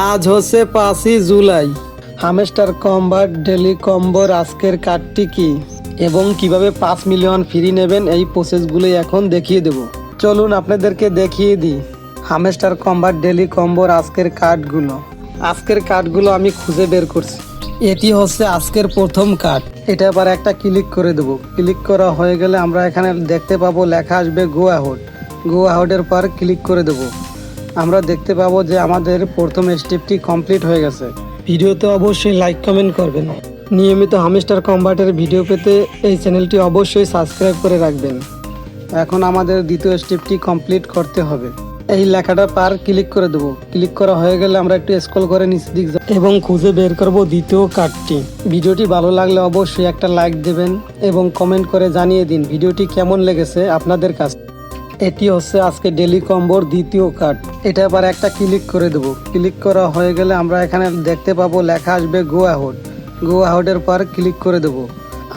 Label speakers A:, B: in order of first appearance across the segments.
A: আজ হচ্ছে 5ই July. Hamster combat daily কম্বোর আজকের কার্ডটি কি এবং কিভাবে 5 মিলিয়ন ফ্রি নেবেন এই প্রসেসগুলো এখন দেখিয়ে দেব। চলুন আপনাদেরকে দেখিয়ে দিই হামেস্টার কম্বাট ডেলি কম্বোর আজকের কার্ডগুলো আমি খুঁজে বের করছি। এটি হচ্ছে আজকের প্রথম কার্ড। এটা আবার একটা ক্লিক করে দেবো। ক্লিক করা হয়ে গেলে আমরা এখানে দেখতে পাবো লেখা আসবে গো অ্যাহেডের পর ক্লিক করে দেবো। আমরা দেখতে পাবো যে আমাদের প্রথম স্টেপটি কমপ্লিট হয়ে গেছে। ভিডিওতে অবশ্যই লাইক কমেন্ট করবেন। নিয়মিত হামেস্টার কম্বাটের ভিডিও পেতে এই চ্যানেলটি অবশ্যই সাবস্ক্রাইব করে রাখবেন। এখন আমাদের দ্বিতীয় স্টেপটি কমপ্লিট করতে হবে। এই লেখাটা পার ক্লিক করে দেবো। ক্লিক করা হয়ে গেলে আমরা একটু স্ক্রল করে নিচের দিক এবং খুঁজে বের করব দ্বিতীয় কার্ডটি। ভিডিওটি ভালো লাগলে অবশ্যই একটা লাইক দেবেন এবং কমেন্ট করে জানিয়ে দিন ভিডিওটি কেমন লেগেছে আপনাদের কাছে। এটি হচ্ছে আজকে ডেলি কম্বোর দ্বিতীয় কার্ড। এটা আবার একটা ক্লিক করে দেবো। ক্লিক করা হয়ে গেলে আমরা এখানে দেখতে পাবো লেখা আসবে গো অ্যাহেডের পর ক্লিক করে দেবো।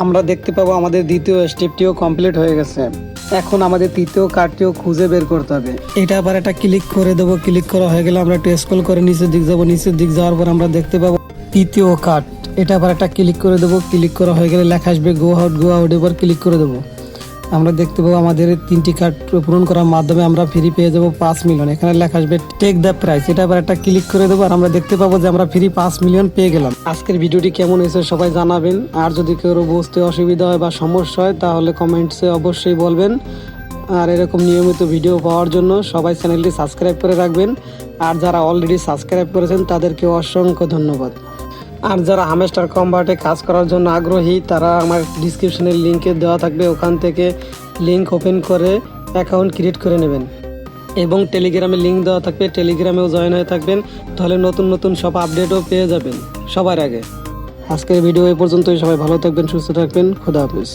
A: আমরা দেখতে পাবো আমাদের দ্বিতীয় স্টেপটিও কমপ্লিট হয়ে গেছে। এখন আমাদের তৃতীয় কার্ডটিও খুঁজে বের করতে হবে। এটা আবার একটা ক্লিক করে দেবো। ক্লিক করা হয়ে গেলে আমরা একটু স্ক্রল করে নিচের দিক যাবো। নিচের দিক যাওয়ার পর আমরা দেখতে পাবো তৃতীয় কার্ড। এটা আবার একটা ক্লিক করে দেবো। ক্লিক করা হয়ে গেলে লেখা আসবে গো আউট এবার ক্লিক করে দেবো। আমরা দেখতে পাবো আমাদের 3টি কার্ড পূরণ করার মাধ্যমে আমরা ফ্রি পেয়ে যাবো 5 মিলিয়ন। এখানে লেখা আসবে টেক দ্য প্রাইস। এটা আবার একটা ক্লিক করে দেবো আর আমরা দেখতে পাবো যে আমরা ফ্রি 5 মিলিয়ন পেয়ে গেলাম। আজকের ভিডিওটি কেমন হয়েছে সবাই জানাবেন। আর যদি কেউ বুঝতে অসুবিধা হয় বা সমস্যা হয় তাহলে কমেন্টসে অবশ্যই বলবেন। আর এরকম নিয়মিত ভিডিও পাওয়ার জন্য সবাই চ্যানেলটি সাবস্ক্রাইব করে রাখবেন। আর যারা অলরেডি সাবস্ক্রাইব করেছেন তাদেরকে অসংখ্য ধন্যবাদ। আর যারা হামেস্টার কম্বাটে কাজ করার জন্য আগ্রহী তারা আমার ডিসক্রিপশনের লিঙ্কে দেওয়া থাকবে, ওখান থেকে লিঙ্ক ওপেন করে অ্যাকাউন্ট ক্রিয়েট করে নেবেন। এবং টেলিগ্রামে লিঙ্ক দেওয়া থাকবে, টেলিগ্রামেও জয়েন হয়ে থাকবেন, তাহলে নতুন নতুন সব আপডেটও পেয়ে যাবেন সবার আগে। আজকের ভিডিও এই পর্যন্তই। সবাই ভালো থাকবেন, সুস্থ থাকবেন। খোদা হাফেজ।